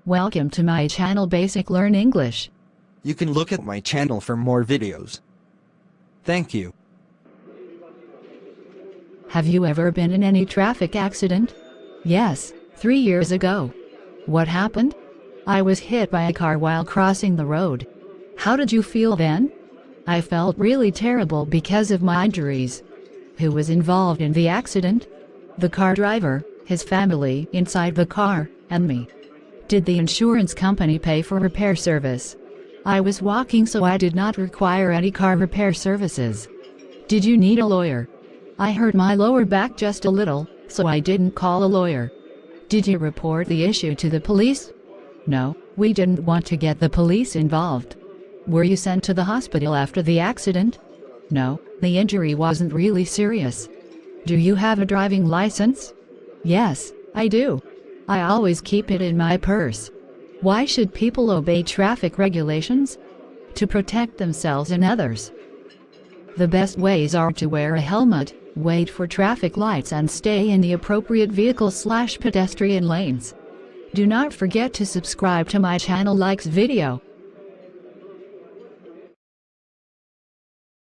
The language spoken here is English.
Welcome to my channel Basic Learn English. You can look at my channel for more videos. Thank you. Have you ever been in any traffic accident? Yes, 3 years ago. What happened? I was hit by a car while crossing the road. How did you feel then? I felt really terrible because of my injuries. Who was involved in the accident? The car driver, his family inside the car, and me. Did the insurance company pay for repair service? I was walking, so I did not require any car repair services. Did you need a lawyer? I hurt my lower back just a little, so I didn't call a lawyer. Did you report the issue to the police? No, we didn't want to get the police involved. Were you sent to the hospital after the accident? No, the injury wasn't really serious. Do you have a driving license? Yes, I do. I always keep it in my purse. Why should people obey traffic regulations? To protect themselves and others. The best ways are to wear a helmet, wait for traffic lights, and stay in the appropriate vehicle/pedestrian lanes. Do not forget to subscribe to my channel, like this video.